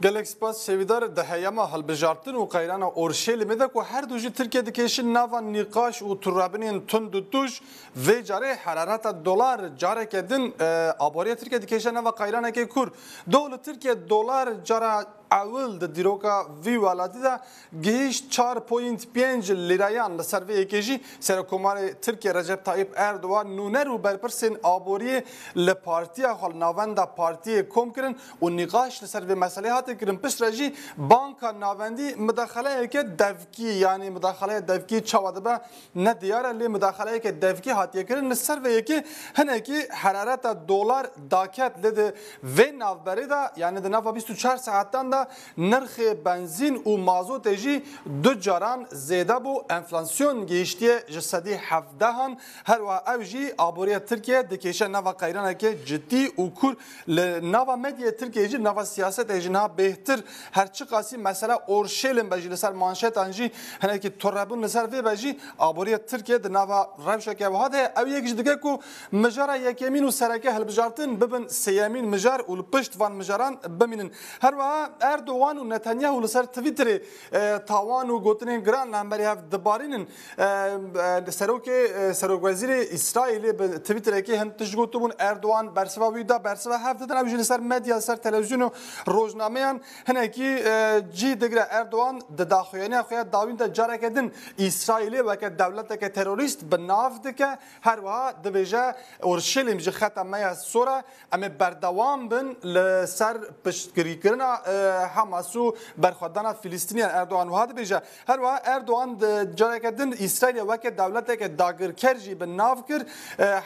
Gelek spas şevidar deheyama halbejartin û qayrana Orşelê me de ku her du jî Tirkiye dikêşin nava nîqaş û turabinên tund û tuj vê carê herareta dolar careke din aboriya Tirkiye dikêşe nava qayranekê kur. Do li Tirkiye dolar cara ewl di dîroka vî welatî de gihîşt 4.5 lirayan li ser vê yekê jî Serokkomarê Tirkiye Recep Tayyip Erdogan nûner û berpirsên aboriyê li partiya xwe li navenda partiyê kom kirin û nîqaş li ser vê meselê hatê kirin. Piştre jî banka navendî midaxeleyeke devkî yani midaxeleya devkî çawa dibe ne diyar e lê midaxeleyeke devkî hatiye kirin li ser vê yekê hinekî herareta dolar daket lê di vê navberê de yani di nava 24 saetan de nirxê benzîn û mazotê jî du caran zêde bû enflasyon gihîştiye ji sedî hevdehan her wiha ew jî aboriya Tirkiye dikêşe nava qayraneke ciddî û kur li nava medyaya Tirkiye jî nava siyasetê jî niha bêhtir her çi qasî mesela Orşelên be jî li ser manşetan jî hinekî torrebûn li ser vê be jî aboriya Tirkiye di nava rewşeke wiha de ew yek jî dike ku mijara yekemîn û sereke hilbijartin bibin sêyemîn mijar û li pişt van mijaran bimînin. Her wiha Erdogan û Netanyahu li ser Twitterê tawan û gotinên giran li hemberî hev dibarînin Serokwezîrê İsraîlê bi Twitterekê hin tişt gotibûn Erdogan bersiva wî da bersiva hev didin ew jî li ser medya li ser televizyûn û rojnameyan hinekî cî digire Erdogan di daxuyaniya xwe ya dawîn de careke din İsraîlê weke dewleteke terorîst bi nav dike her wiha dibêje Orşelêm ji xeta me ya sor e em ê berdewam bin li ser piştgirîkirina Hamas û berxwedana Filîstîniyan Erdogan wiha dibêje her wiha Erdogan di careke din İsraîlê weke dewleteke dagirker jî bi nav kir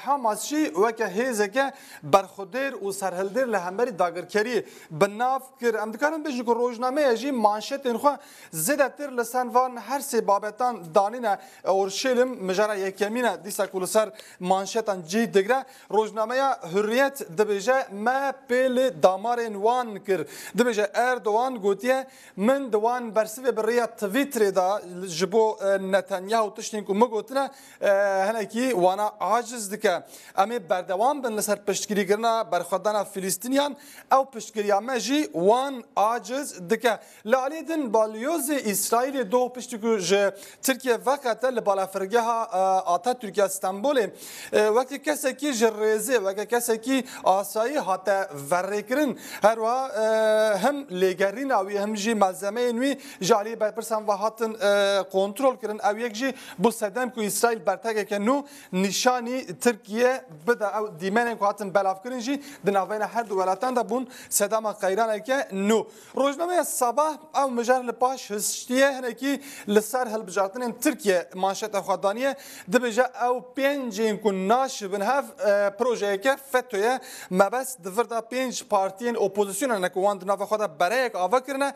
Hamas jî weke hêzeke berxwedêr û serhildêr li hemberî dagirkeriyê bi nav kir em dikarin bêjin ku rojnameya jî manşetên xwe zêdetir li ser van her sê babetan danîne Orşelêm mijara yekemîn dîsa ku li ser manşetan cî digre rojnameya Hürriyet dibêje me pê li damarên wan kir dibêje Erdogan gotiye min di wan bersivê bi rêya Twitterê da ji bo Netanyahu tiştên ku min gotine hinekî wana aciz dike em ê berdewam bin li ser piştgirîkirina berxwedana Filîstîniyan ew piştgiriya me jî wan aciz dike. Li alî din balyozê İsraîlê do piştî ku ji Tirkiye vekete li balafirgeha Atatürkya Stenbolê wekî kesekî ji rêzê weke kesekî asayî hate verrêkirin her wiha hem lêgerîna wî hem jî malzemeyên wî ji aliyê berpirsan ve hatin kontrol kirin ew yek jî bu sedem ku İsraîl bertekeke nû nîşanî Tirkiye bide ew dîmenên ku hatin belavkirin jî di navbeyna her du welatan de bûn sedema qayraneke nû. Rojnameya Sabah ew mijar li paş hiştiye hinekî li ser hilbijartinên Tirkiye manşeta xwe daniye dibêje ew pêncên ku naşibin hev projeyeke FETÖ'ye mebest di vir da pênc partiyên opozîsyonê ku wan di nava xwe de bereyek ava kirine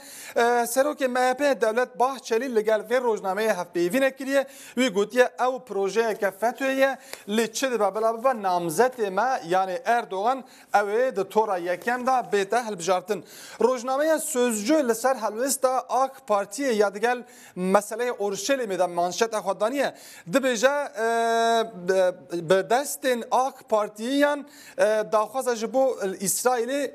Serokê MHP Devlet Bahçeli li gel vê rojnameyê hevpeyvînek kiriye wî gotiye ew projeyeke FETÖ'ye lê çi dibe bila bibe namzetê me yani Erdogan ew ê di tora yekem da bête hilbijartin. Rojnameya Sözcü li ser helwesta AK Partiye ya digel meseleyê Orşelêmê de manşeta xwe daniye dibêje bi destên AK Partiyan daxwaza ji bo İsraîlê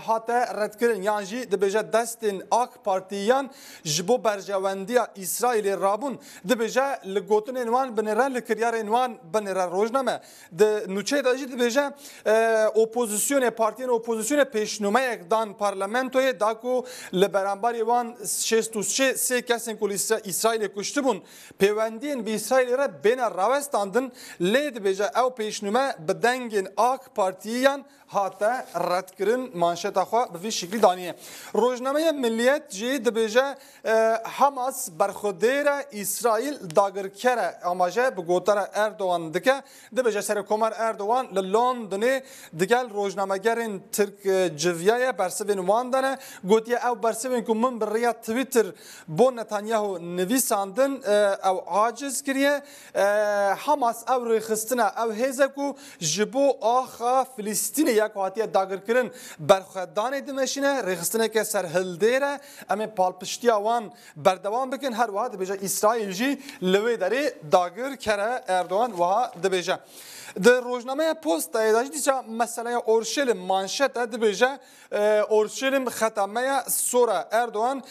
hate redkirin yan jî dibêje destên AK Partiyan ji bo berjewendiya İsraîlê rabûn dibêje li gotinên wan binêre li kiryarên wan binêre rojname di nûçeyê de jî dibêje opozisyonê partiyên opozisyonê pêşnûmeyek dan parlamentoyê da ku li beramberî wan sê kesên ku İsraîlê kuştibûn pêwendiyên bi İsraîlê re bêne rawestandin lê dibêje ew pêşnûme bi dengên AK Partiyan hate redkirin manşeta xwe bi vî şeklî daniye. Rojnameya Milliyet jî dibêje Hamas berxwedêre İsraîl dagirker e amaje bi gotara Erdogan dike dibêje Serokkomar Erdogan li Londonê digel rojnamegerên Tirk civiyayê bersivên wan dane gotiye ew bersivên ku min bi rêya Twitter bo Netanyahu nivîsandin ew aciz kiriye Hamas ew rêxistina ew hêze ku ji bo axa Filîstînê ya ku hatiye dagirkirin برخدان دمشینه رخصتنه که سر هلدیره اما پالپشتیا وان بردوام بکن هر واحد دبیجه اسرائیل جی لوی داری داگر کره اردوان وها دبیجه در روزنامه پست داشت دیشا مسئله اورشلیم مانشت دبیجه اورشلیم ختمه سوره اردوان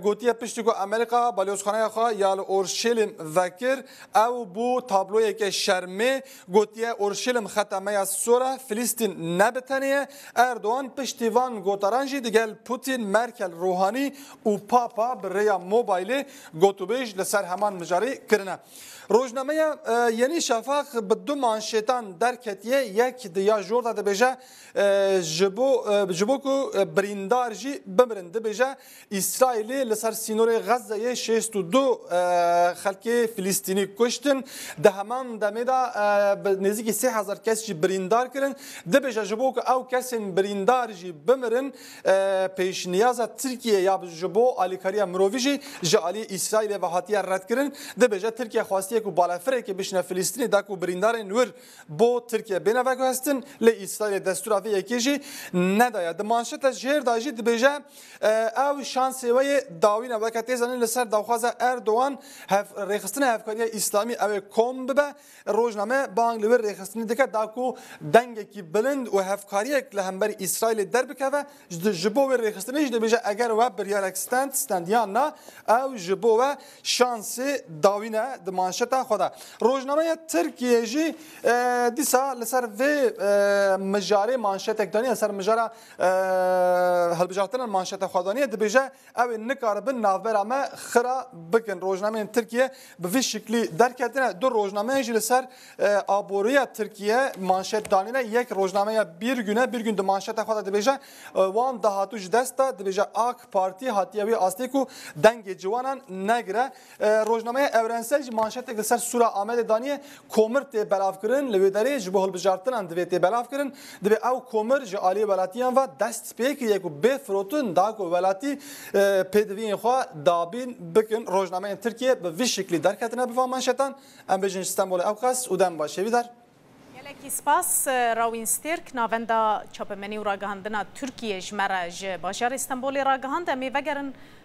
گوتیه پشتی که امریکا بالیوزخانه خواه یا اورشلیم وکر او بو تابلوی که شرمه گوتیه اورشلیم ختمه سوره فلسطین نبتنیه اردوان پشتیوان گوتارانجی دیگل پوتین مرکل روحانی و پاپا بریا موبایلی گوتوبیج لسر همان مجاری کرنه روزنامه یعنی شفاق به دو مانشتان درکتیه یک دیا جوردا دبیجه جبو کو بریندار جی بمرن دبیجه اسرائیلی لسر سینور غزه 62 خلک فلسطینی کشتن ده همان دمیدا نزدیک 3000 کس جی بریندار کردن دبیجه جبو کو او کسین بریندار جی بمرن پیش نیاز ترکیه یا جبو آلیکاریا مروی جی جالی اسرائیل و هاتیه رد کردن دبیجه ترکیه خواستی کو بالافره که بشنه فلسطینی دا کو بریندار نور بو ترکیه بینه وکو هستن لی اسرائیل دستور آفی یکیجی ندایا دمانشت جهر داجی دبیجه او شانسی وی داوین وکتی زنین لسر داخواز اردوان ریخستن هفکاری اسلامی او کم ببه روزنامه بانگلور ریخستنی دکه داکو دنگه کی بلند و هفکاری لهمبر اسرائیل در بکوه جبو و ریخستنیش دبیجه اگر و بریارک ستندیان نا او جبو و شانسی داوینه دمانشت خدا روزنامه ترکیه جی دیسا لسر و مجاری مانشت اکدانی لسر مجاره هلبجارتن مانشت خدانی دبیجه او نکاربن نافبر اما خرا بکن روزنامه ترکیه به وی شکلی درکتنه دو روزنامه جی لسر آبوریه ترکیه مانشت دانینه یک روزنامه bir gün de manşete خدا دبیجه وان دهاتوج دسته دبیجه آک پارتی هاتیوی آستی کو دنگ جوانان نگره روزنامه اورنسل manşet لسر سوره آمد دانیه کومر تی بلاف کرن لویداری جبه هلبجارتن دوی تی بلاف کرن دوی او کومر جالی ولاتیان و دست پیک یکو بفروتن داگو ولاتی پدوین خو دابین بکن روزنامه ترکیه به وی شکلی درکتنه به manşetan ام بجن استانبول اوقاس ودم باشه ویدار یکی سپاس راوینسترک ناوندا چاپمنی و راگهاندنا ترکیه جمره باشار استانبول راگهاند امی وگرن